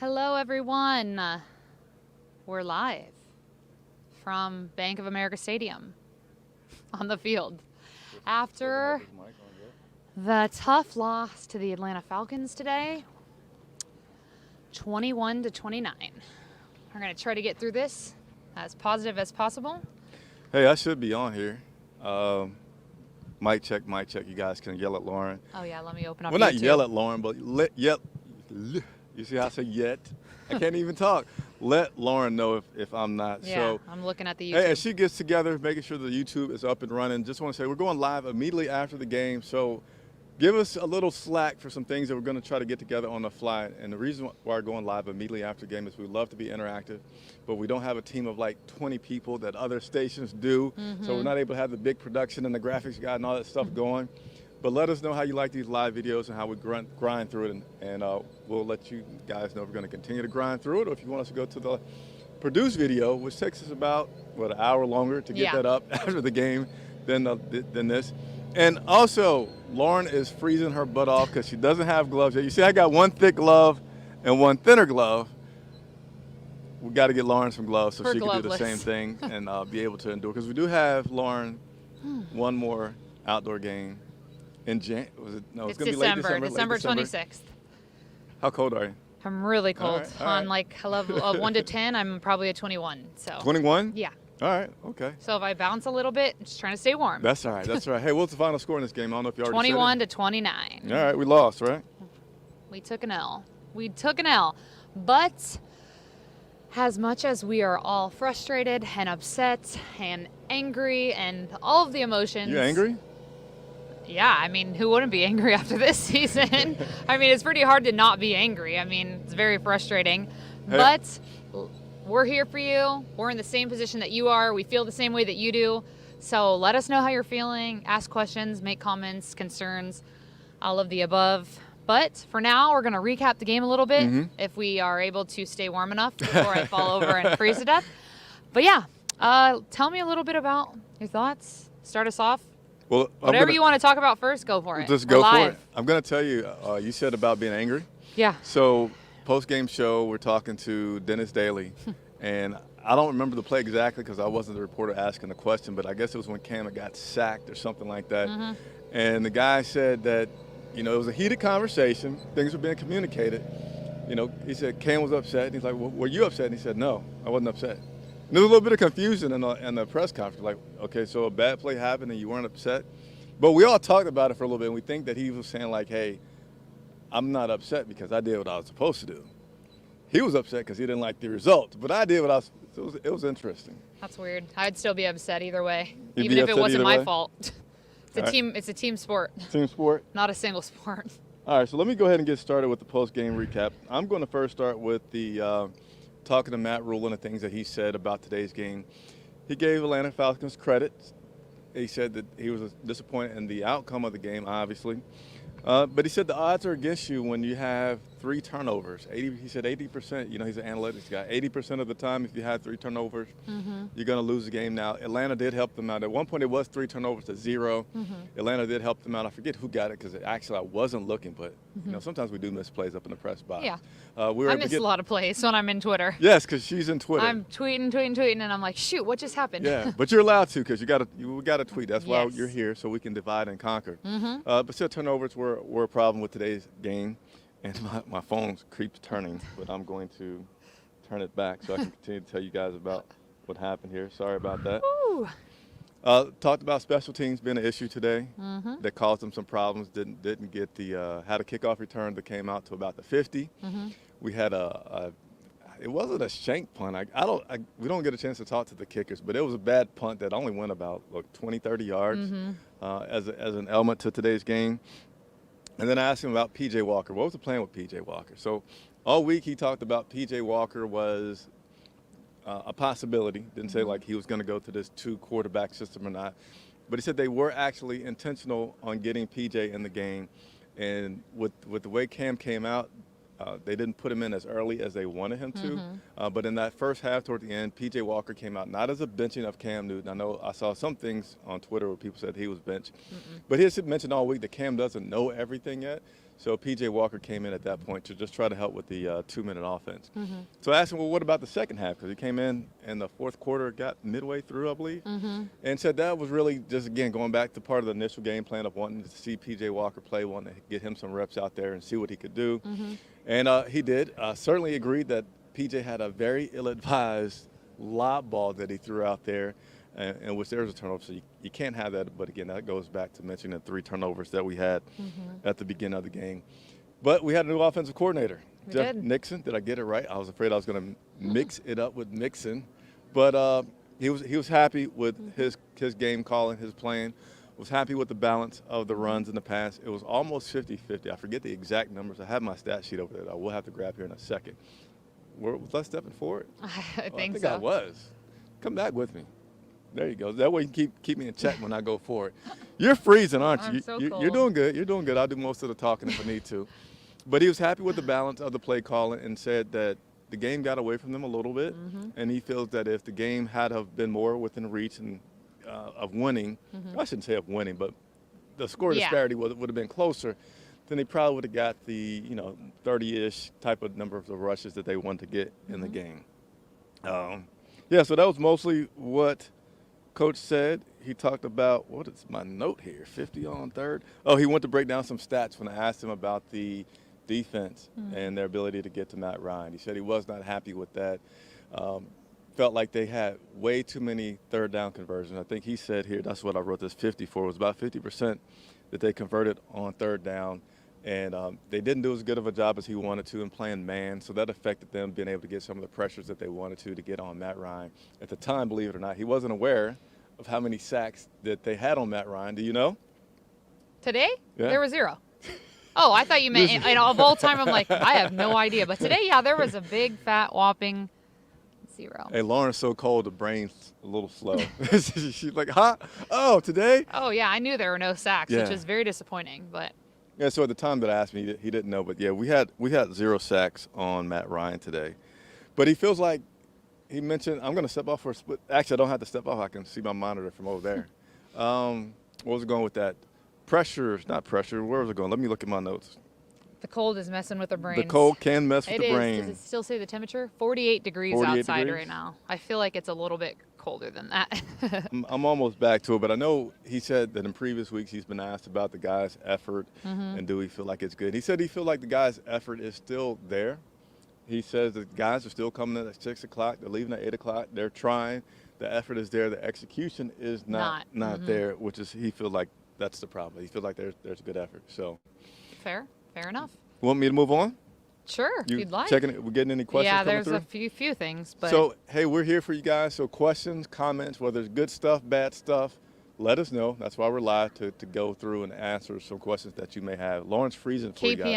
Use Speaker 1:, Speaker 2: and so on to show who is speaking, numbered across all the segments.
Speaker 1: Hello, everyone. We're live from Bank of America Stadium on the field after the tough loss to the Atlanta Falcons today, 21-29. We're going to try to get through this as positive as possible.
Speaker 2: Hey, I should be on here. Mic check. You guys can yell at Lauren.
Speaker 1: Oh, yeah, let me open up
Speaker 2: Well, not
Speaker 1: YouTube.
Speaker 2: yell at Lauren, but yell. You see how I say yet? I can't even talk. Let Lauren know if I'm not.
Speaker 1: Yeah,
Speaker 2: So,
Speaker 1: I'm looking at the YouTube.
Speaker 2: hey, as she gets together, making sure the YouTube is up and running, just want to say we're going live immediately after the game. So give us a little slack for some things that we're going to try to get together on the fly. And the reason why we're going live immediately after the game is we love to be interactive, but we don't have a team of like 20 people that other stations do. So we're not able to have the big production and the graphics guy and all that stuff going. But let us know how you like these live videos and how we grind through it. And we'll let you guys know if we're going to continue to grind through it, or if you want us to go to the produced video, which takes us about, an hour longer to get that up after the game than this. And also, Lauren is freezing her butt off because she doesn't have gloves yet. You see, I got one thick glove and one thinner glove. We got to get Lauren some gloves so she can do the same thing and be able to endure. Because we do have, Lauren, one more outdoor game in it's going to be late December.
Speaker 1: December 26th.
Speaker 2: How cold are you?
Speaker 1: I'm really cold.
Speaker 2: All right.
Speaker 1: On like a level of 1 to 10, I'm probably a 21. So
Speaker 2: 21?
Speaker 1: Yeah.
Speaker 2: All right, okay.
Speaker 1: So if I bounce a little bit, I'm just trying to stay warm.
Speaker 2: That's all right. Hey, what's the final score in this game? I don't know if you already
Speaker 1: 21
Speaker 2: said it.
Speaker 1: to 29.
Speaker 2: All right, we lost, right?
Speaker 1: We took an L. But as much as we are all frustrated and upset and angry and all of the emotions.
Speaker 2: You angry?
Speaker 1: Yeah, I mean, who wouldn't be angry after this season? I mean, it's pretty hard to not be angry. I mean, it's very frustrating.
Speaker 2: Hey.
Speaker 1: But we're here for you. We're in the same position that you are. We feel the same way that you do. So let us know how you're feeling. Ask questions, make comments, concerns, all of the above. But for now, we're going to recap the game a little bit if we are able to stay warm enough before I fall over and freeze to death. But yeah, tell me a little bit about your thoughts. Start us off.
Speaker 2: Well,
Speaker 1: whatever you want to talk about first, go for it.
Speaker 2: Just go for it. I'm going to tell you, you said about being angry.
Speaker 1: Yeah.
Speaker 2: So post-game show, we're talking to Dennis Daly, and I don't remember the play exactly because I wasn't the reporter asking the question, but I guess it was when Cam got sacked or something like that. And the guy said that, it was a heated conversation. Things were being communicated. He said Cam was upset. And he's like, well, were you upset? And he said, no, I wasn't upset. And there was a little bit of confusion in the press conference. Like, okay, so a bad play happened and you weren't upset. But we all talked about it for a little bit, and we think that he was saying like, hey, I'm not upset because I did what I was supposed to do. He was upset because he didn't like the result, but I did what I was. It was interesting.
Speaker 1: That's weird. I'd still be upset either way,
Speaker 2: You'd
Speaker 1: even
Speaker 2: be
Speaker 1: if it
Speaker 2: upset
Speaker 1: wasn't
Speaker 2: either
Speaker 1: my
Speaker 2: way?
Speaker 1: fault. It's a team sport,
Speaker 2: Team sport.
Speaker 1: not a single sport.
Speaker 2: All right, so let me go ahead and get started with the post-game recap. I'm going to first start with the talking to Matt Rule and the things that he said about today's game. He gave Atlanta Falcons credit. He said that he was disappointed in the outcome of the game, obviously. But he said the odds are against you when you have 3 turnovers. He said 80%, he's an analytics guy. 80% of the time, if you have 3 turnovers, you're going to lose the game. Now, Atlanta did help them out. At one point, it was 3 turnovers to 0. Atlanta did help them out. I forget who got it because actually I wasn't looking, but sometimes we do miss plays up in the press box.
Speaker 1: Yeah.
Speaker 2: I
Speaker 1: miss a lot of plays when I'm in Twitter.
Speaker 2: Yes, because she's in Twitter.
Speaker 1: I'm tweeting, and I'm like, shoot, what just happened?
Speaker 2: Yeah, but you're allowed to because we got to tweet. That's why you're here, so we can divide and conquer. But still, turnovers were a problem with today's game. And my phone keeps turning, but I'm going to turn it back so I can continue to tell you guys about what happened here. Sorry about that. Talked about special teams being an issue today that caused them some problems. Didn't get had a kickoff return that came out to about the 50. We had it wasn't a shank punt. We don't get a chance to talk to the kickers, but it was a bad punt that only went about 20, 30 yards as an element to today's game. And then I asked him about P.J. Walker. What was the plan with P.J. Walker? So all week he talked about P.J. Walker was a possibility. Didn't say like he was going to go to this 2-quarterback system or not. But he said they were actually intentional on getting P.J. in the game. And with the way Cam came out, they didn't put him in as early as they wanted him to. But in that first half toward the end, P.J. Walker came out not as a benching of Cam Newton. I know I saw some things on Twitter where people said he was benched. But he has mentioned all week that Cam doesn't know everything yet. So P.J. Walker came in at that point to just try to help with the 2-minute offense. So I asked him, well, what about the second half? Because he came in the fourth quarter, got midway through, I believe, and said that was really just, again, going back to part of the initial game plan of wanting to see P.J. Walker play, wanting to get him some reps out there and see what he could do. And he did. Certainly agreed that P.J. had a very ill-advised lob ball that he threw out there, in which there was a turnover. So you can't have that. But, again, that goes back to mentioning the 3 turnovers that we had at the beginning of the game. But we had a new offensive coordinator, Jeff Nixon. Did I get it right? I was afraid I was going to mix it up with Mixon. But he was happy with his game calling, his playing. Was happy with the balance of the runs in the pass. It was almost 50-50. I forget the exact numbers. I have my stat sheet over there that I will have to grab here in a second. Was I stepping forward?
Speaker 1: I think
Speaker 2: so.
Speaker 1: so.
Speaker 2: I was. Come back with me. There you go. That way you can keep me in check when I go forward. You're freezing, aren't you?
Speaker 1: I'm so cold.
Speaker 2: You're doing good. You're doing good. I'll do most of the talking if I need to. But he was happy with the balance of the play calling and said that the game got away from them a little bit, and he feels that if the game had have been more within reach and of winning, I shouldn't say of winning, but the score disparity would have been closer, then they probably would have got the 30-ish type of number of the rushes that they wanted to get in the game. So that was mostly what Coach said. He talked about, what is my note here, 50 on third? Oh, he went to break down some stats when I asked him about the defense and their ability to get to Matt Ryan. He said he was not happy with that. Felt like they had way too many third down conversions. I think he said here, that's what I wrote this 50 for, it was about 50% that they converted on third down. And they didn't do as good of a job as he wanted to in playing man, so that affected them being able to get some of the pressures that they wanted to get on Matt Ryan. At the time, believe it or not, he wasn't aware of how many sacks that they had on Matt Ryan. Do you know?
Speaker 1: Today?
Speaker 2: Yeah.
Speaker 1: There was 0. Oh, I thought you meant of all time. I'm like, I have no idea. But today, there was a big, fat, whopping 0.
Speaker 2: Hey, Lauren's so cold, the brain's a little slow. She's like, huh? Oh, today?
Speaker 1: Oh, yeah, I knew there were no sacks,
Speaker 2: Yeah.
Speaker 1: which was very disappointing. But
Speaker 2: Yeah, so at the time that I asked me, he didn't know. But, yeah, we had 0 sacks on Matt Ryan today. But he feels like he mentioned, I'm going to step off for a split. Actually, I don't have to step off. I can see my monitor from over there. What was it going with that? Pressure, not pressure. Where was it going? Let me look at my notes.
Speaker 1: the cold is messing with our brains.
Speaker 2: The cold can mess with the brain.
Speaker 1: Does it still say the temperature? 48 degrees
Speaker 2: 48
Speaker 1: outside
Speaker 2: degrees?
Speaker 1: right now. I feel like it's a little bit colder than that.
Speaker 2: I'm almost back to it, but I know he said that in previous weeks he's been asked about the guys' effort and do he feel like it's good. He said he feel like the guys' effort is still there. He says the guys are still coming in at 6 o'clock. They're leaving at 8 o'clock. They're trying. The effort is there. The execution is not there, which is he feels like that's the problem. He feels like there's good effort. So
Speaker 1: Fair enough.
Speaker 2: Want me to move on?
Speaker 1: Sure, if you'd like.
Speaker 2: Checking it? We're getting any questions
Speaker 1: Yeah,
Speaker 2: coming
Speaker 1: there's
Speaker 2: through?
Speaker 1: a few things. But
Speaker 2: So, hey, we're here for you guys. So questions, comments, whether it's good stuff, bad stuff, let us know. That's why we're live to go through and answer some questions that you may have. Lauren's freezing for you guys.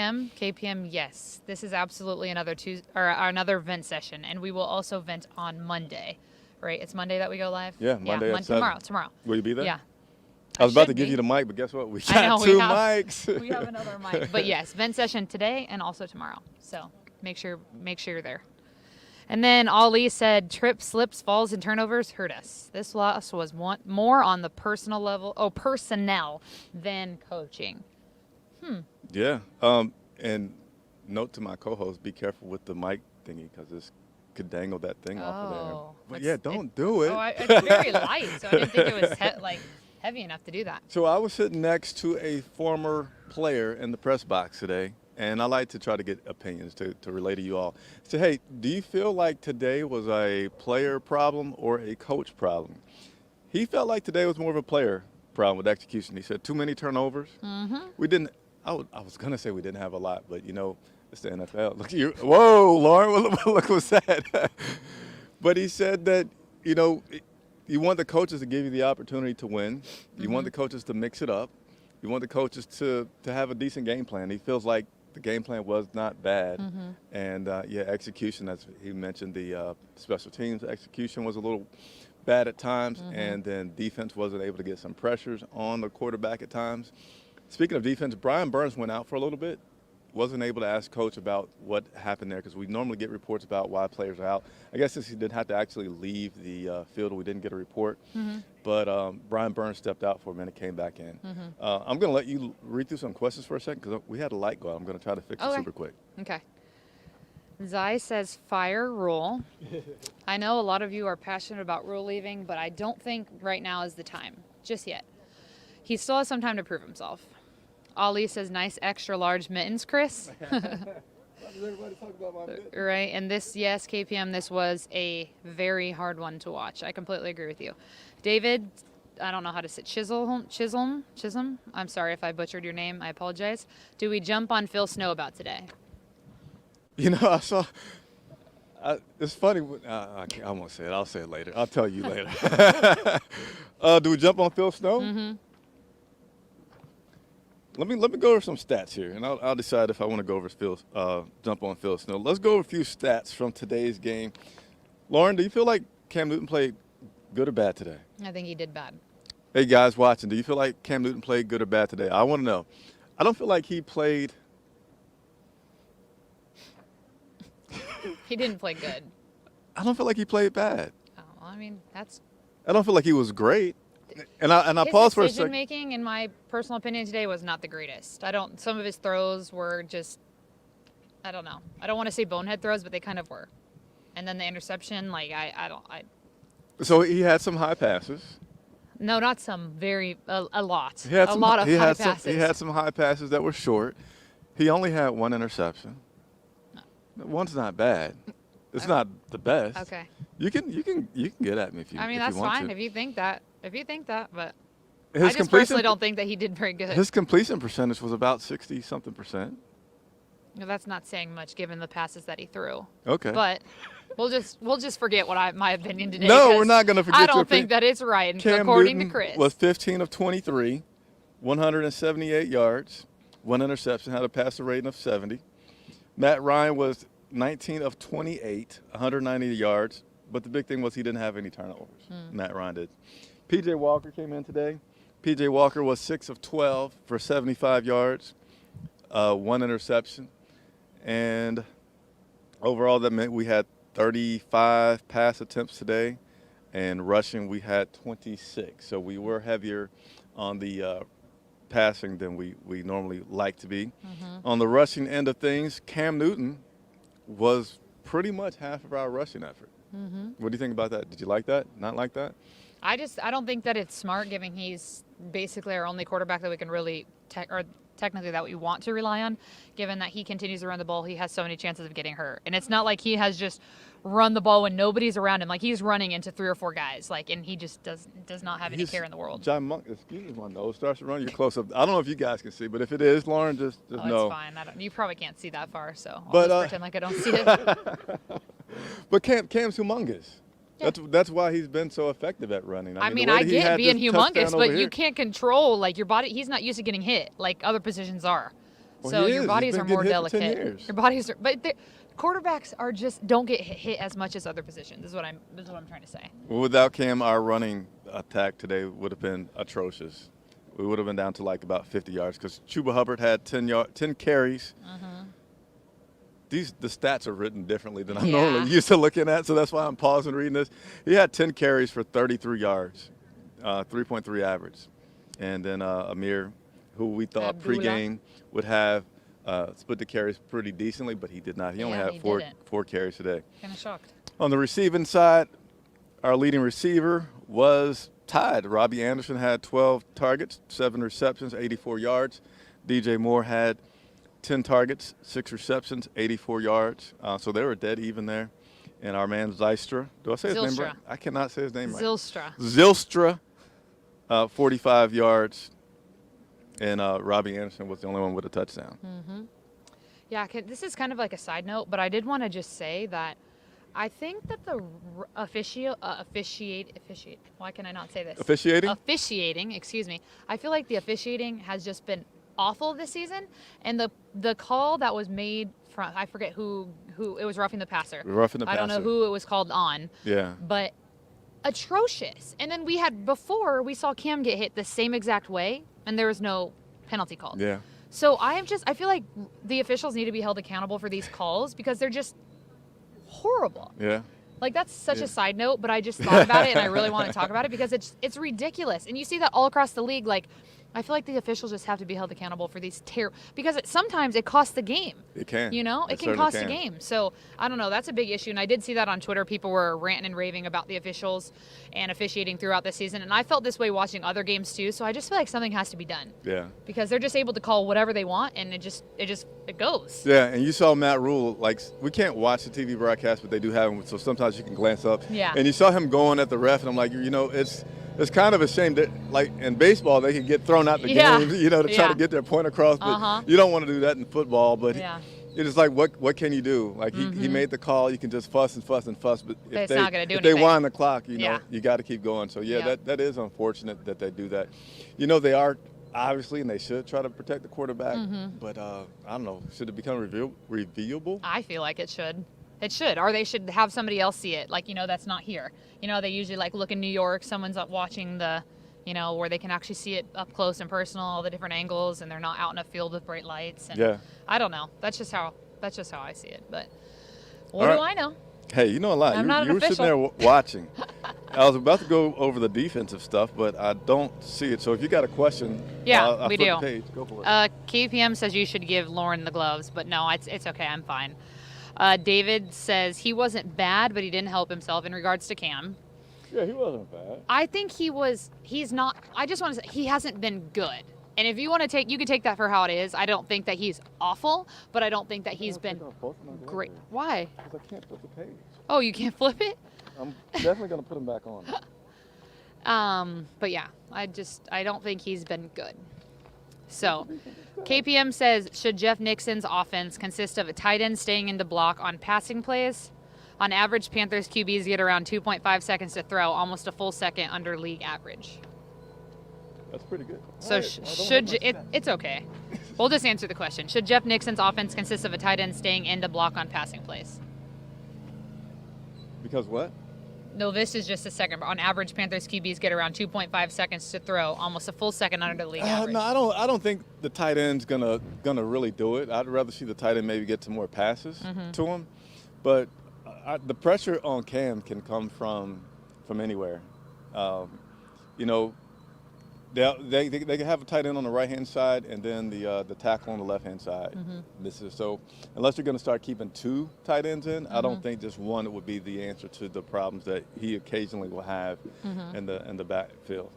Speaker 1: KPM, yes. This is absolutely another vent session, and we will also vent on Monday, right? It's Monday that we go live?
Speaker 2: Yeah, Monday at 7.
Speaker 1: Tomorrow.
Speaker 2: Will you be there?
Speaker 1: Yeah.
Speaker 2: I was about to
Speaker 1: should
Speaker 2: give
Speaker 1: be.
Speaker 2: you the mic, but guess what? We
Speaker 1: I
Speaker 2: got
Speaker 1: know,
Speaker 2: two mics.
Speaker 1: We have another mic. But yes, vent session today and also tomorrow. So make sure you're there. And then Ali said, trips, slips, falls, and turnovers hurt us. This loss was more on the personnel than coaching.
Speaker 2: Yeah. And note to my co-host, be careful with the mic thingy because this could dangle that thing off of there. But yeah, don't do it.
Speaker 1: It's very light, so I didn't think it was heavy enough to do that.
Speaker 2: So I was sitting next to a former player in the press box today, and I like to try to get opinions to relay to you all. So, hey, do you feel like today was a player problem or a coach problem? He felt like today was more of a player problem with execution. He said too many turnovers. We didn't. I was gonna say we didn't have a lot, but it's the NFL. Look at you. Whoa, Lauren, look what's that? But he said that you want the coaches to give you the opportunity to win. You want the coaches to mix it up. You want the coaches to have a decent game plan. He feels like the game plan was not bad. And, execution, as he mentioned, the special teams execution was a little bad at times. And then defense wasn't able to get some pressures on the quarterback at times. Speaking of defense, Brian Burns went out for a little bit. wasn't able to ask Coach about what happened there because we normally get reports about why players are out. I guess since he didn't have to actually leave the field, we didn't get a report. But Brian Burns stepped out for a minute, came back in. I'm going to let you read through some questions for a second because we had a light go out. I'm going to try to fix it super quick.
Speaker 1: Okay. Zai says, fire Rule. I know a lot of you are passionate about Rule leaving, but I don't think right now is the time, just yet. He still has some time to prove himself. Ali says, nice extra large mittens, Chris. Right, and this, yes, KPM, this was a very hard one to watch. I completely agree with you. David, I don't know how to say Chisholm. I'm sorry if I butchered your name. I apologize. Do we jump on Phil Snow about today?
Speaker 2: You know, I saw. It's funny. I won't say it. I'll say it later. I'll tell you later. Do we jump on Phil Snow? Let me go over some stats here, and I'll decide if I want to go over jump on Phil Snow. Let's go over a few stats from today's game. Lauren, do you feel like Cam Newton played good or bad today?
Speaker 1: I think he did bad.
Speaker 2: Hey, guys watching, do you feel like Cam Newton played good or bad today? I want to know. I don't feel like he played.
Speaker 1: He didn't play good.
Speaker 2: I don't feel like he played bad.
Speaker 1: Oh, well, I mean, that's.
Speaker 2: I don't feel like he was great. And I paused for a second.
Speaker 1: His decision making, in my personal opinion, today was not the greatest. Some of his throws were just, I don't know. I don't want to say bonehead throws, but they kind of were. And then the interception,
Speaker 2: So he had some high passes.
Speaker 1: No, not some. A lot.
Speaker 2: He had
Speaker 1: a lot of high passes.
Speaker 2: He had some high passes that were short. He only had one interception. No. One's not bad. It's not the best.
Speaker 1: Okay.
Speaker 2: You can get at me if you.
Speaker 1: I mean,
Speaker 2: if
Speaker 1: that's
Speaker 2: you want
Speaker 1: fine
Speaker 2: to.
Speaker 1: if you think that. But
Speaker 2: His
Speaker 1: I just personally don't think that he did very good.
Speaker 2: His completion percentage was about 60-something%.
Speaker 1: No, that's not saying much given the passes that he threw.
Speaker 2: Okay.
Speaker 1: But we'll just forget my opinion today.
Speaker 2: No, we're not going to forget.
Speaker 1: I don't think that it's right, according to Chris.
Speaker 2: Was 15 of 23, 178 yards, one interception, had a passer rating of 70. Matt Ryan was 19 of 28, 190 yards. But the big thing was he didn't have any turnovers. Matt Ryan did. P.J. Walker came in today. P.J. Walker was 6 of 12 for 75 yards, one interception. And overall, that meant we had 35 pass attempts today. And rushing, we had 26. So we were heavier on the passing than we normally like to be. On the rushing end of things, Cam Newton was pretty much half of our rushing effort. What do you think about that? Did you like that? Not like that?
Speaker 1: I don't think that it's smart, given he's basically our only quarterback that we can really technically that we want to rely on, given that he continues to run the ball. He has so many chances of getting hurt. And it's not like he has just run the ball when nobody's around him. Like, he's running into 3 or 4 guys, and he just does not have any care in the world.
Speaker 2: John Monk, excuse me, my nose starts to run. You're close up. I don't know if you guys can see, but if it is, Lauren, just know.
Speaker 1: It's fine. You probably can't see that far, so I'll just pretend like I don't see it.
Speaker 2: But Cam's humongous.
Speaker 1: Yeah.
Speaker 2: That's why he's been so effective at running.
Speaker 1: I get being humongous, but you can't control your body. He's not used to getting hit like other positions are.
Speaker 2: Well,
Speaker 1: so your bodies are more delicate.
Speaker 2: Your
Speaker 1: bodies are, but quarterbacks don't get hit as much as other positions. Is what I'm trying to say.
Speaker 2: Well, without Cam, our running attack today would have been atrocious. We would have been down to about 50 yards because Chuba Hubbard had 10 carries. The stats are written differently than I'm normally used to looking at, so that's why I'm pausing reading this. He had 10 carries for 33 yards, 3.3 average. And then Amir, who we thought pregame would have split the carries pretty decently, but he did not. He only had four carries today.
Speaker 1: Kind of shocked.
Speaker 2: On the receiving side, our leading receiver was tied. Robbie Anderson had 12 targets, 7 receptions, 84 yards. DJ Moore had 10 targets, 6 receptions, 84 yards. So they were dead even there. And our man Zylstra, do I say his name right? I cannot say his name right. Zylstra, 45 yards. And Robbie Anderson was the only one with a touchdown.
Speaker 1: Yeah, this is kind of like a side note, but I did want to just say that I think that the why can I not say this? Officiating, excuse me. I feel like the officiating has just been awful this season, and the call that was made from, I forget who it was, roughing the passer. I don't know who it was called on.
Speaker 2: Yeah.
Speaker 1: But atrocious. And then we saw Cam get hit the same exact way, and there was no penalty called.
Speaker 2: Yeah.
Speaker 1: So I feel like the officials need to be held accountable for these calls because they're just horrible.
Speaker 2: Yeah.
Speaker 1: Like, that's such a side note, but I just thought about it, and I really want to talk about it because it's ridiculous. And you see that all across the league. Like, I feel like the officials just have to be held accountable for these because sometimes it costs the game.
Speaker 2: It can.
Speaker 1: You know? It can cost the game. So, I don't know. That's a big issue. And I did see that on Twitter. People were ranting and raving about the officials and officiating throughout the season. And I felt this way watching other games, too. So, I just feel like something has to be done.
Speaker 2: Yeah.
Speaker 1: Because they're just able to call whatever they want, and it goes.
Speaker 2: Yeah, and you saw Matt Rule, like, we can't watch the TV broadcast, but they do have him, so sometimes you can glance up.
Speaker 1: Yeah.
Speaker 2: And you saw him going at the ref, and I'm like, you know, it's kind of a shame that, like, in baseball, they can get thrown out the game, you know, to try to get their point across. But you don't want to do that in football. But it's like, what can you do? Like, he made the call. You can just fuss and fuss and fuss. But if
Speaker 1: it's not going to do
Speaker 2: if
Speaker 1: anything.
Speaker 2: they wind the clock, you know, you got to keep going. So, that is unfortunate that they do that. You know, they are, obviously, and they should try to protect the quarterback. But, I don't know, should it become reviewable?
Speaker 1: I feel like it should. It should, or they should have somebody else see it. Like, you know, that's not here. You know, they usually like look in New York. Someone's up watching you know, where they can actually see it up close and personal, all the different angles, and they're not out in a field with bright lights. And I don't know. That's just how I see it. But what do I know?
Speaker 2: Hey, you know a lot. You were sitting there watching. I was about to go over the defensive stuff, but I don't see it. So if you got a question, I'll
Speaker 1: we
Speaker 2: flip
Speaker 1: do.
Speaker 2: the page. Go for
Speaker 1: it. KPM says you should give Lauren the gloves, but no, it's okay. I'm fine. David says he wasn't bad, but he didn't help himself in regards to Cam.
Speaker 2: Yeah, he wasn't bad.
Speaker 1: I think he's not. I just want to say he hasn't been good. And if you want to you can take that for how it is. I don't think that he's awful, but I don't think that he's been great. Why?
Speaker 2: Because I can't flip the page.
Speaker 1: Oh, you can't flip it?
Speaker 2: I'm definitely going to put him back on.
Speaker 1: But yeah, I don't think he's been good. So, KPM says, should Jeff Nixon's offense consist of a tight end staying in the block on passing plays? On average, Panthers QBs get around 2.5 seconds to throw, almost a full second under league average.
Speaker 2: That's pretty good.
Speaker 1: So it's okay. We'll just answer the question. Should Jeff Nixon's offense consist of a tight end staying in the block on passing plays?
Speaker 2: Because what?
Speaker 1: No, this is just a second. On average, Panthers QBs get around 2.5 seconds to throw, almost a full second under the league average.
Speaker 2: No, I don't think the tight end's gonna really do it. I'd rather see the tight end maybe get some more passes to him. But the pressure on Cam can come from anywhere. You know, they can have a tight end on the right hand side and then the tackle on the left hand side. So unless you're going to start keeping two tight ends in, I don't think just one would be the answer to the problems that he occasionally will have in the backfield.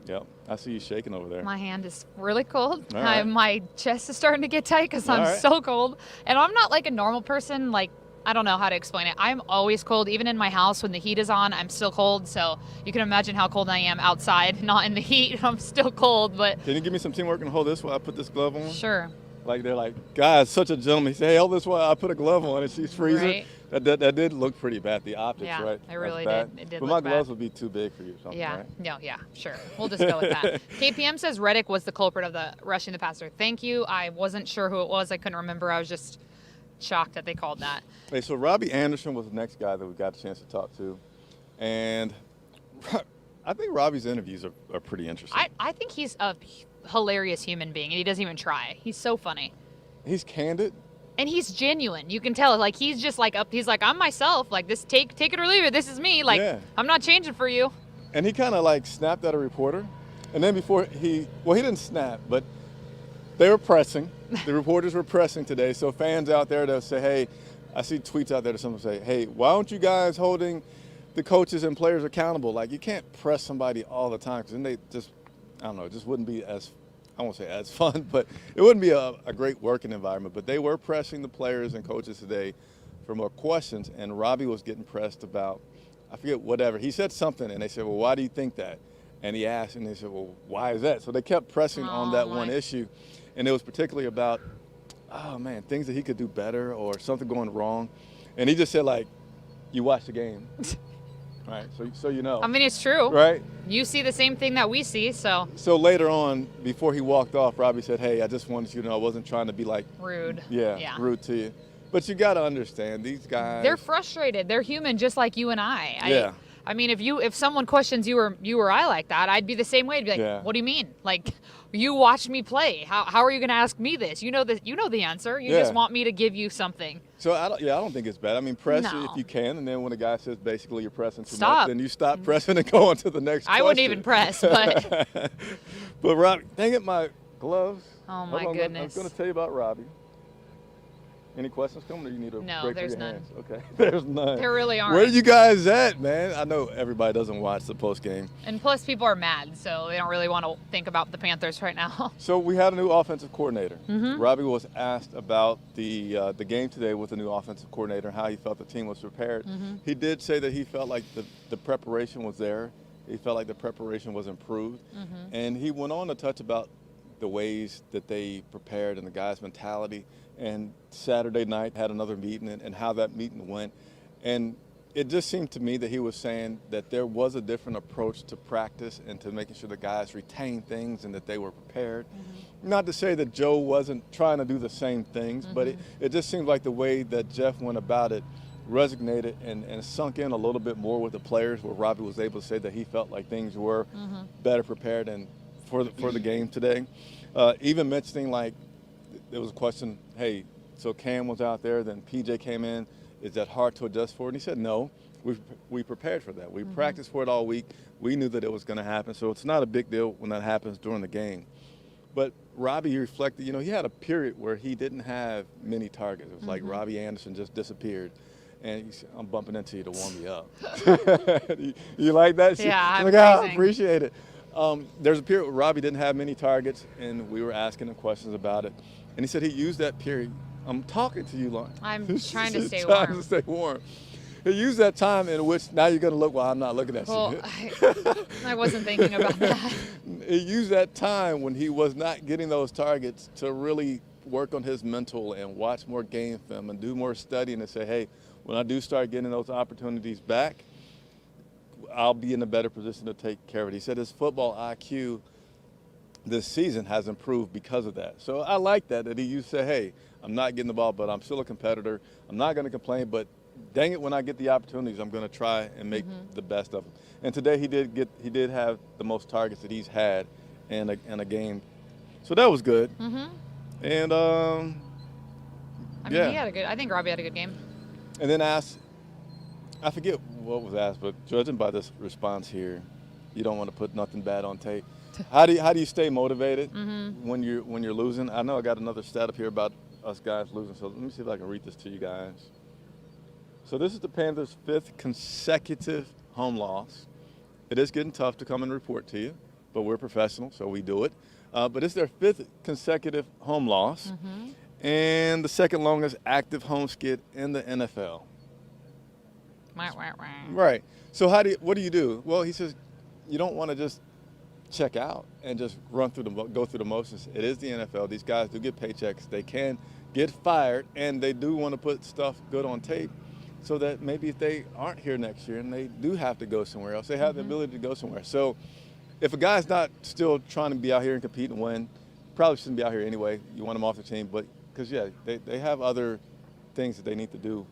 Speaker 2: Yep, I see you shaking over there.
Speaker 1: My hand is really cold.
Speaker 2: Right.
Speaker 1: My chest is starting to get tight because I'm so cold. And I'm not like a normal person. Like, I don't know how to explain it. I'm always cold. Even in my house when the heat is on, I'm still cold. So you can imagine how cold I am outside, not in the heat. I'm still cold. But
Speaker 2: can you give me some teamwork and hold this while I put this glove on?
Speaker 1: Sure.
Speaker 2: Like, they're like, guys, such a gentleman. He said, hey, hold this while I put a glove on, and she's freezing.
Speaker 1: Right.
Speaker 2: That did look pretty bad, the optics, right?
Speaker 1: Yeah, it really did. It did
Speaker 2: but
Speaker 1: look
Speaker 2: my gloves
Speaker 1: bad.
Speaker 2: would be too big for you or something, right?
Speaker 1: No, sure. We'll just go with that. KPM says Reddick was the culprit of the rushing the passer. Thank you. I wasn't sure who it was. I couldn't remember. I was just shocked that they called that.
Speaker 2: Hey, so Robbie Anderson was the next guy that we got a chance to talk to. And I think Robbie's interviews are pretty interesting.
Speaker 1: I think he's a hilarious human being, and he doesn't even try. He's so funny.
Speaker 2: He's candid.
Speaker 1: And he's genuine. You can tell. Like, he's just like he's like, I'm myself. Like, this, take it or leave it. This is me. Like, I'm not changing for you.
Speaker 2: And he kind of like snapped at a reporter. And then before he didn't snap, but they were pressing. The reporters were pressing today. So fans out there, they'll say, hey, I see tweets out there that someone say, hey, why aren't you guys holding the coaches and players accountable? Like, you can't press somebody all the time because then they just, I don't know, it just wouldn't be as, I won't say as fun, but it wouldn't be a great working environment. But they were pressing the players and coaches today for more questions. And Robbie was getting pressed about, I forget, whatever. He said something, and they said, well, why do you think that? And he asked, and they said, well, why is that? So they kept pressing on that one issue. And it was particularly about, oh, man, things that he could do better or something going wrong. And he just said, like, you watch the game. Right, so you know.
Speaker 1: I mean, it's true.
Speaker 2: Right?
Speaker 1: You see the same thing that we see, so.
Speaker 2: So later on, before he walked off, Robbie said, hey, I just wanted you to know I wasn't trying to be, like.
Speaker 1: Rude.
Speaker 2: Yeah. Rude to you. But you got to understand, these guys.
Speaker 1: They're frustrated. They're human just like you and I. I mean, if someone questions you or I like that, I'd be the same way. I'd be like,
Speaker 2: Yeah.
Speaker 1: what do you mean? Like, you watched me play. How are you going to ask me this? You know the answer. You just want me to give you something.
Speaker 2: So I don't think it's bad. I mean, press
Speaker 1: No.
Speaker 2: if you can, and then when a guy says basically you're pressing too
Speaker 1: Stop.
Speaker 2: much, then you stop pressing and go on to the next question.
Speaker 1: I wouldn't even press, but
Speaker 2: But Robbie, dang it, my gloves.
Speaker 1: oh my
Speaker 2: Hold on,
Speaker 1: goodness.
Speaker 2: I was going to tell you about Robbie. Any questions coming, or you need a
Speaker 1: No,
Speaker 2: break
Speaker 1: there's
Speaker 2: for your
Speaker 1: none.
Speaker 2: hands? Okay, there's none.
Speaker 1: There really aren't.
Speaker 2: Where you guys at, man? I know everybody doesn't watch the post game.
Speaker 1: And plus, people are mad, so they don't really want to think about the Panthers right now.
Speaker 2: So we had a new offensive coordinator.
Speaker 1: Mm-hmm.
Speaker 2: Robbie was asked about the game today with the new offensive coordinator, how he felt the team was prepared.
Speaker 1: Mm-hmm.
Speaker 2: He did say that he felt like the preparation was there. He felt like the preparation was improved.
Speaker 1: Mm-hmm.
Speaker 2: And he went on to touch about the ways that they prepared and the guys' mentality. And Saturday night had another meeting and how that meeting went. And it just seemed to me that he was saying that there was a different approach to practice and to making sure the guys retained things and that they were prepared. Mm-hmm. Not to say that Joe wasn't trying to do the same things, but it just seemed like the way that Jeff went about it resonated and sunk in a little bit more with the players, where Robbie was able to say that he felt like things were better prepared and for the game today. Even mentioning, like, there was a question, hey, so Cam was out there, then PJ came in. Is that hard to adjust for? And he said, no, we prepared for that. We practiced for it all week. We knew that it was going to happen. So it's not a big deal when that happens during the game. But Robbie reflected, he had a period where he didn't have many targets. It was like Robbie Anderson just disappeared. And he said, I'm bumping into you to warm me up. you like that?
Speaker 1: Yeah, I'm
Speaker 2: like, I
Speaker 1: freezing.
Speaker 2: appreciate it. There's a period where Robbie didn't have many targets, and we were asking him questions about it. And he said he used that period. I'm talking to you, Lauren.
Speaker 1: I'm trying to stay
Speaker 2: trying
Speaker 1: warm.
Speaker 2: to stay warm. He used that time in which now you're going to look, well, I'm not looking at
Speaker 1: Well,
Speaker 2: you.
Speaker 1: I wasn't thinking about that.
Speaker 2: He used that time when he was not getting those targets to really work on his mental and watch more game film and do more studying and say, hey, when I do start getting those opportunities back, I'll be in a better position to take care of it. He said his football IQ this season has improved because of that. So I like that he used to say, hey, I'm not getting the ball, but I'm still a competitor. I'm not going to complain, but dang it, when I get the opportunities, I'm going to try and make the best of them. And today he did have the most targets that he's had in a game. So that was good. And
Speaker 1: I mean, I think Robbie had a good game.
Speaker 2: And then I forget what was asked, but judging by this response here, you don't want to put nothing bad on tape. How do you stay motivated when you're losing? I know I got another stat up here about us guys losing, so let me see if I can read this to you guys. So this is the Panthers' 5th consecutive home loss. It is getting tough to come and report to you, but we're professional, so we do it. But it's their 5th consecutive home loss, and the second longest active home skid in the NFL. Right. So what do you do? Well, he says you don't want to just check out and just go through the motions. It is the NFL. These guys do get paychecks. They can get fired, and they do want to put stuff good on tape so that maybe if they aren't here next year and they do have to go somewhere else, they have the ability to go somewhere. So if a guy's not still trying to be out here and compete and win, probably shouldn't be out here anyway. You want him off the team, but because, they have other things that they need to do.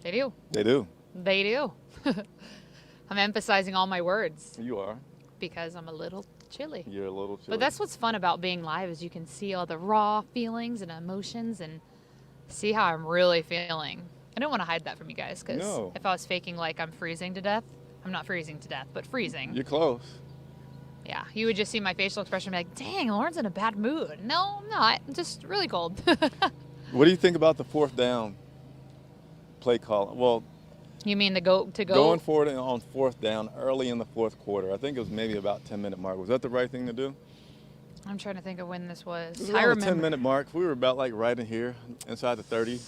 Speaker 1: They do.
Speaker 2: They do.
Speaker 1: They do. I'm emphasizing all my words.
Speaker 2: You are.
Speaker 1: Because I'm a little chilly.
Speaker 2: You're a little chilly.
Speaker 1: But that's what's fun about being live is you can see all the raw feelings and emotions and see how I'm really feeling. I don't want to hide that from you guys because if I was faking like I'm freezing to death, I'm not freezing to death, but freezing.
Speaker 2: You're close.
Speaker 1: Yeah, you would just see my facial expression and be like, dang, Lauren's in a bad mood. No, I'm not. I'm just really cold.
Speaker 2: What do you think about the 4th down play call? Well,
Speaker 1: you mean going
Speaker 2: forward on 4th down early in the 4th quarter. I think it was maybe about 10-minute mark. Was that the right thing to do?
Speaker 1: I'm trying to think of when this was.
Speaker 2: It was around the 10-minute mark. We were about like right in here, inside the 30.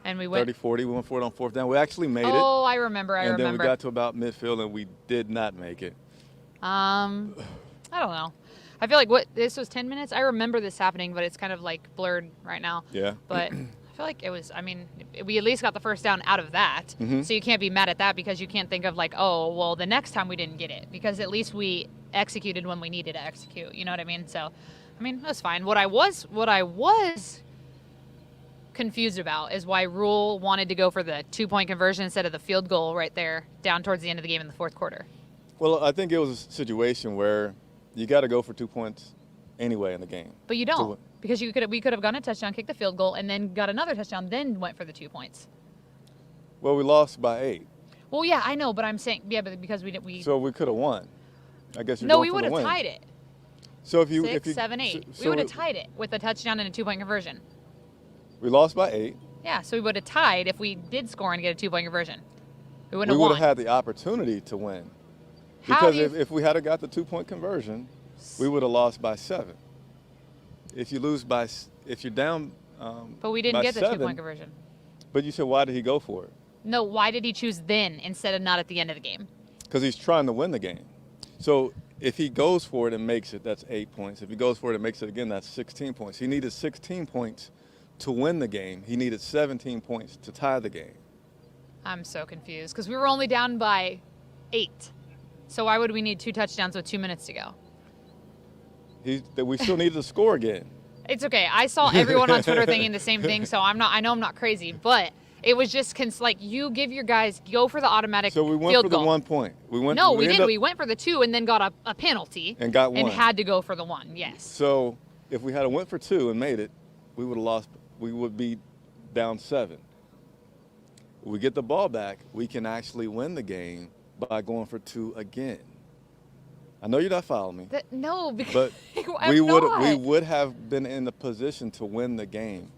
Speaker 1: And we went
Speaker 2: 30-40. We went for it on 4th down. We actually made it.
Speaker 1: Oh, I remember.
Speaker 2: And then we got to about midfield, and we did not make it.
Speaker 1: I don't know. I feel like this was 10 minutes. I remember this happening, but it's kind of like blurred right now.
Speaker 2: Yeah.
Speaker 1: But I feel like it was, we at least got the first down out of that. So you can't be mad at that because you can't think of like, oh, well, the next time we didn't get it because at least we executed when we needed to execute. You know what I mean? So, it was fine. What I was confused about is why Rule wanted to go for the 2-point conversion instead of the field goal right there down towards the end of the game in the fourth quarter.
Speaker 2: Well, I think it was a situation where you got to go for 2 points anyway in the game.
Speaker 1: But you don't, because we could have gotten a touchdown, kicked the field goal, and then got another touchdown, then went for the 2 points.
Speaker 2: Well, we lost by 8.
Speaker 1: Well, yeah, I know, but I'm saying, yeah, but because we.
Speaker 2: So we could have won. I guess you're
Speaker 1: No,
Speaker 2: going
Speaker 1: we
Speaker 2: for
Speaker 1: would
Speaker 2: the
Speaker 1: have
Speaker 2: win.
Speaker 1: tied it.
Speaker 2: So if you
Speaker 1: 6, 7, 8.
Speaker 2: so
Speaker 1: we would have tied it with a touchdown and a 2-point conversion.
Speaker 2: We lost by 8.
Speaker 1: Yeah, so we would have tied if we did score and get a 2-point conversion. We wouldn't
Speaker 2: We
Speaker 1: have
Speaker 2: would
Speaker 1: won.
Speaker 2: have had the opportunity to win.
Speaker 1: How
Speaker 2: Because if we had got the 2-point conversion, we would have lost by 7. If you're down
Speaker 1: But we didn't
Speaker 2: by
Speaker 1: get the
Speaker 2: 7,
Speaker 1: 2-point conversion.
Speaker 2: But you said, why did he go for it?
Speaker 1: No, why did he choose then instead of not at the end of the game?
Speaker 2: Because he's trying to win the game. So if he goes for it and makes it, that's 8 points. If he goes for it and makes it again, that's 16 points. He needed 16 points to win the game. He needed 17 points to tie the game.
Speaker 1: I'm so confused because we were only down by 8. So why would we need 2 touchdowns with 2 minutes to go?
Speaker 2: We still needed to score again.
Speaker 1: It's okay. I saw everyone on Twitter thinking the same thing, so I know I'm not crazy, but it was just like you give your guys go for the automatic field goal.
Speaker 2: So we went for the 1 point.
Speaker 1: We didn't. We went for the 2 and then got a penalty
Speaker 2: and got 1
Speaker 1: and had to go for the 1. Yes.
Speaker 2: So if we had went for 2 and made it, we would have lost. We would be down 7. We get the ball back, we can actually win the game by going for 2 again. I know you're not following me.
Speaker 1: No, because
Speaker 2: but we would have been in the position to win the game.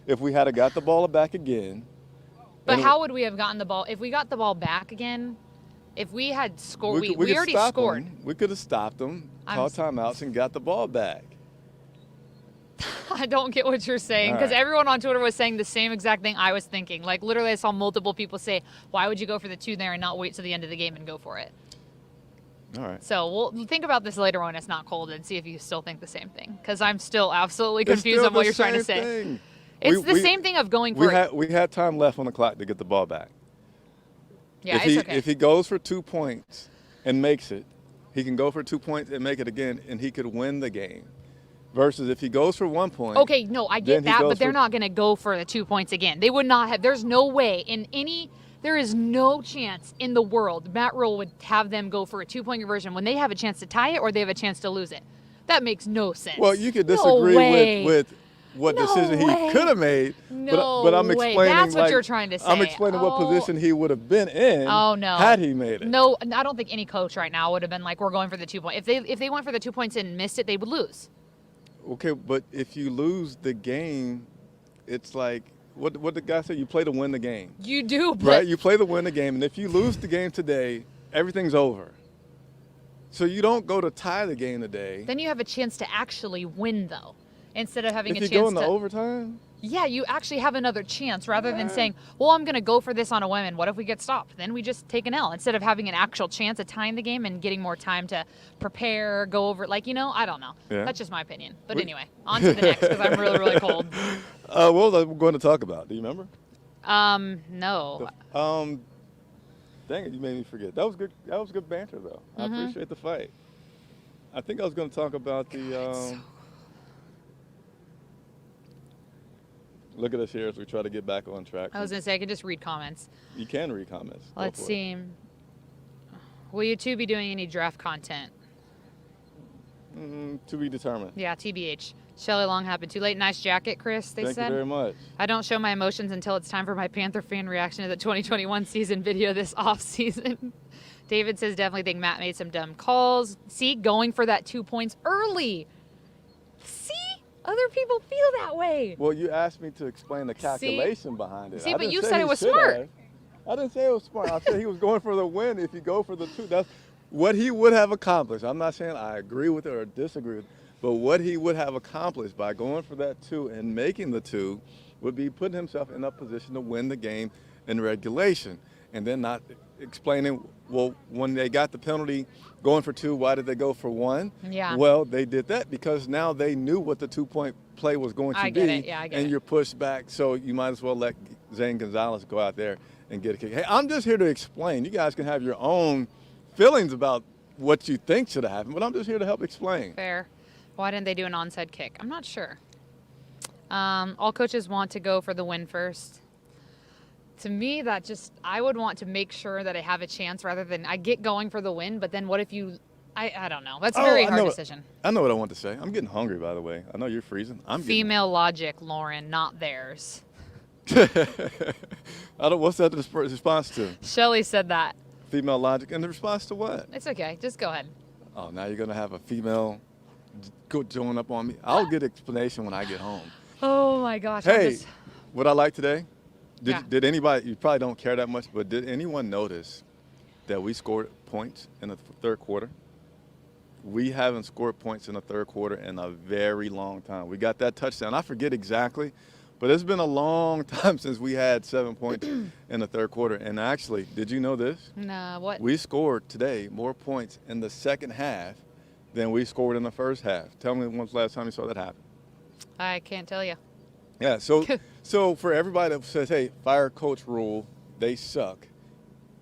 Speaker 2: If we had got the ball back again.
Speaker 1: But how would we have gotten the ball if we got the ball back again? If we had scored, we already scored.
Speaker 2: We could have stopped them, called timeouts, and got the ball back.
Speaker 1: I don't get what you're saying because everyone on Twitter was saying the same exact thing I was thinking. Like literally, I saw multiple people say, "Why would you go for the 2 there and not wait till the end of the game and go for it?"
Speaker 2: All right.
Speaker 1: So we'll think about this later when it's not cold and see if you still think the same thing. Because I'm still absolutely confused on what you're trying to say. It's the same thing of going for it.
Speaker 2: We had time left on the clock to get the ball back.
Speaker 1: Yeah, it's okay.
Speaker 2: If he goes for 2 points and makes it, he can go for 2 points and make it again, and he could win the game. Versus if he goes for 1 point.
Speaker 1: Okay, no, I get that, but they're not going to go for the 2 points again. They would not have. There's no way there is no chance in the world Matt Rule would have them go for a 2-point conversion when they have a chance to tie it or they have a chance to lose it. That makes no sense.
Speaker 2: Well, you could disagree with what decision he could have made, but I'm explaining.
Speaker 1: That's what you're trying to say.
Speaker 2: I'm explaining what position he would have been in had he made it.
Speaker 1: No, I don't think any coach right now would have been like, we're going for the 2 points. If they went for the 2 points and missed it, they would lose.
Speaker 2: Okay, but if you lose the game, it's like what the guy said, you play to win the game.
Speaker 1: You do, but
Speaker 2: right? You play to win the game, and if you lose the game today, everything's over. So you don't go to tie the game today.
Speaker 1: Then you have a chance to actually win, though, instead of having a chance to.
Speaker 2: If you go into overtime?
Speaker 1: Yeah, you actually have another chance rather than saying, well, I'm going to go for this on a whim, and what if we get stopped? Then we just take an L instead of having an actual chance of tying the game and getting more time to prepare, go over, I don't know. Yeah. That's just my opinion. But anyway, on to the next because I'm really, really cold.
Speaker 2: What was I going to talk about? Do you remember?
Speaker 1: No.
Speaker 2: Dang it, you made me forget. That was good. That was good banter, though. Mm-hmm. I appreciate the fight. I think I was going to talk about the. Look at us here as we try to get back on track.
Speaker 1: I was going to say, I can just read comments.
Speaker 2: You can read comments.
Speaker 1: Let's see. Will you two be doing any draft content?
Speaker 2: To be determined.
Speaker 1: Yeah, TBH. Shelly Long happened too late. Nice jacket, Chris, they said.
Speaker 2: Thank you very much.
Speaker 1: I don't show my emotions until it's time for my Panther fan reaction to the 2021 season video this off-season. David says, definitely think Matt made some dumb calls. See, going for that 2 points early. See? Other people feel that way.
Speaker 2: Well, you asked me to explain the calculation behind it.
Speaker 1: See, but you said it was smart.
Speaker 2: I didn't say it was smart. I said he was going for the win if you go for the 2. That's what he would have accomplished. I'm not saying I agree with it or disagree with it, but what he would have accomplished by going for that 2 and making the 2 would be putting himself in a position to win the game in regulation. And then not explaining, well, when they got the penalty going for 2, why did they go for 1?
Speaker 1: Yeah.
Speaker 2: Well, they did that because now they knew what the 2-point play was going to be.
Speaker 1: I get it. Yeah, I get it.
Speaker 2: And you're pushed back, so you might as well let Zane Gonzalez go out there and get a kick. Hey, I'm just here to explain. You guys can have your own feelings about what you think should have happened, but I'm just here to help explain.
Speaker 1: Fair. Why didn't they do an onside kick? I'm not sure. All coaches want to go for the win first. To me, I would want to make sure that I have a chance rather than I get going for the win, but then what if you, I don't know. That's a very hard decision.
Speaker 2: I know what I want to say. I'm getting hungry, by the way. I know you're freezing.
Speaker 1: Female logic, Lauren, not theirs.
Speaker 2: What's that response to?
Speaker 1: Shelly said that.
Speaker 2: Female logic. And the response to what?
Speaker 1: It's okay. Just go ahead.
Speaker 2: Oh, now you're going to have a female join up on me. I'll get explanation when I get home.
Speaker 1: Oh, my gosh.
Speaker 2: Hey, what I like today?
Speaker 1: Yeah.
Speaker 2: Did anybody, you probably don't care that much, but did anyone notice that we scored points in the third quarter? We haven't scored points in the third quarter in a very long time. We got that touchdown. I forget exactly, but it's been a long time since we had 7 points in the third quarter. And actually, did you know this?
Speaker 1: No, what?
Speaker 2: We scored today more points in the second half than we scored in the first half. Tell me when's the last time you saw that happen?
Speaker 1: I can't tell you.
Speaker 2: Yeah, so for everybody that says, hey, fire coach rule, they suck,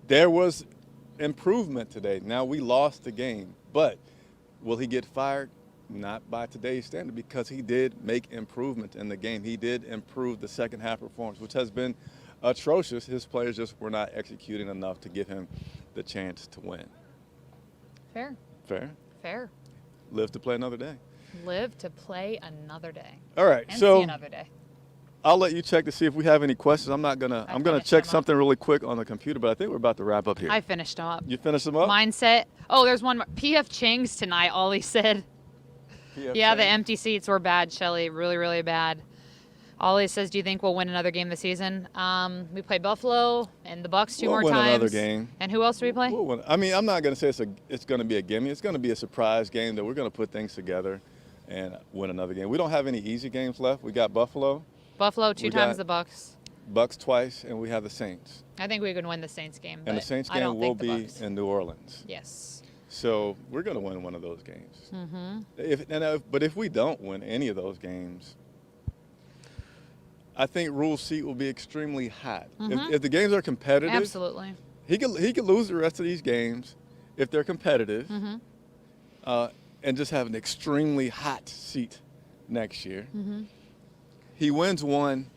Speaker 2: there was improvement today. Now, we lost the game, but will he get fired? Not by today's standard, because he did make improvement in the game. He did improve the second half performance, which has been atrocious. His players just were not executing enough to give him the chance to win.
Speaker 1: Fair.
Speaker 2: Fair?
Speaker 1: Fair.
Speaker 2: Live to play another day.
Speaker 1: Live to play another day.
Speaker 2: All right,
Speaker 1: and
Speaker 2: so
Speaker 1: see another day.
Speaker 2: I'll let you check to see if we have any questions. I'm gonna check something really quick on the computer, but I think we're about to wrap up here.
Speaker 1: I finished them up.
Speaker 2: You finished them up?
Speaker 1: Mindset. Oh, there's one more. PF Chang's tonight, Ollie said. Yeah, the empty seats were bad, Shelly. Really, really bad. Ollie says, do you think we'll win another game this season? We play Buffalo and the Bucks two more times.
Speaker 2: We'll win another game.
Speaker 1: And who else do we play?
Speaker 2: I mean, I'm not going to say it's going to be a gimme. It's going to be a surprise game that we're going to put things together and win another game. We don't have any easy games left. We got Buffalo.
Speaker 1: Buffalo two times the Bucks.
Speaker 2: Bucks twice, and we have the Saints.
Speaker 1: I think we can win the Saints game.
Speaker 2: And the Saints game will be in New Orleans.
Speaker 1: Yes.
Speaker 2: So we're going to win one of those games. Mm-hmm. But if we don't win any of those games, I think Rule's seat will be extremely hot. Mm-hmm. If the games are competitive,
Speaker 1: absolutely,
Speaker 2: he could lose the rest of these games if they're competitive, and just have an extremely hot seat next year. Mm-hmm. He wins one,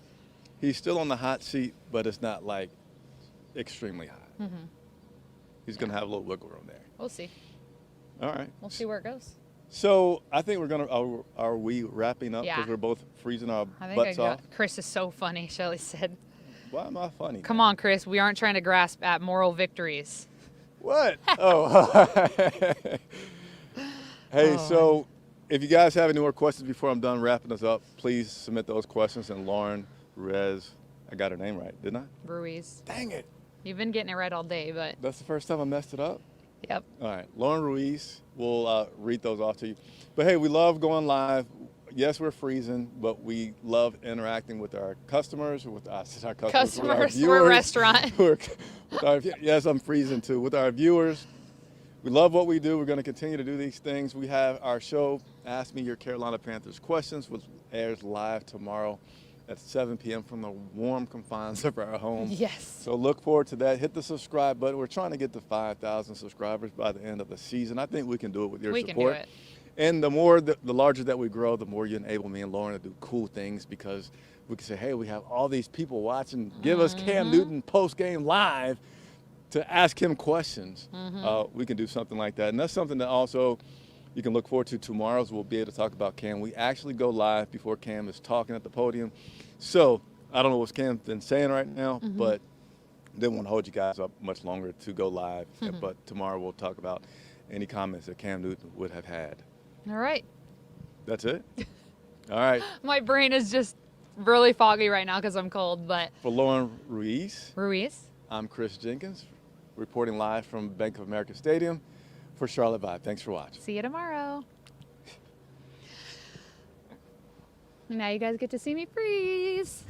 Speaker 2: he's still on the hot seat, but it's not like extremely hot. Mm-hmm. He's going to have a little wiggle room there.
Speaker 1: We'll see.
Speaker 2: All right.
Speaker 1: We'll see where it goes.
Speaker 2: So I think we're going to, are we wrapping up? Because we're both freezing our butts off.
Speaker 1: Chris is so funny, Shelly said.
Speaker 2: Why am I funny?
Speaker 1: Come on, Chris. We aren't trying to grasp at moral victories.
Speaker 2: What? Oh. Hey, so if you guys have any more questions before I'm done wrapping us up, please submit those questions. And Lauren Ruiz, I got her name right, didn't I?
Speaker 1: Ruiz.
Speaker 2: Dang it.
Speaker 1: You've been getting it right all day, but.
Speaker 2: That's the first time I messed it up?
Speaker 1: Yep.
Speaker 2: All right. Lauren Ruiz, we'll read those off to you. But, hey, we love going live. Yes, we're freezing, but we love interacting with our customers, with our customers, with our viewers.
Speaker 1: We're a restaurant.
Speaker 2: Yes, I'm freezing too. With our viewers, we love what we do. We're going to continue to do these things. We have our show, Ask Me Your Carolina Panthers Questions, which airs live tomorrow at 7 p.m. from the warm confines of our home.
Speaker 1: Yes.
Speaker 2: So look forward to that. Hit the subscribe button. We're trying to get to 5,000 subscribers by the end of the season. I think we can do it with your support.
Speaker 1: We can do it.
Speaker 2: And the larger that we grow, the more you enable me and Lauren to do cool things, because we can say, hey, we have all these people watching. Give us Cam Newton post-game live to ask him questions. We can do something like that. And that's something that also you can look forward to tomorrow. We'll be able to talk about Cam. We actually go live before Cam is talking at the podium. So I don't know what Cam's been saying right now, but didn't want to hold you guys up much longer to go live. But tomorrow we'll talk about any comments that Cam Newton would have had.
Speaker 1: All right.
Speaker 2: That's it? All right.
Speaker 1: My brain is just really foggy right now because I'm cold, but.
Speaker 2: For Lauren Ruiz, I'm Chris Jenkins, reporting live from Bank of America Stadium for Charlotte Vibe. Thanks for watching.
Speaker 1: See you tomorrow. Now you guys get to see me freeze.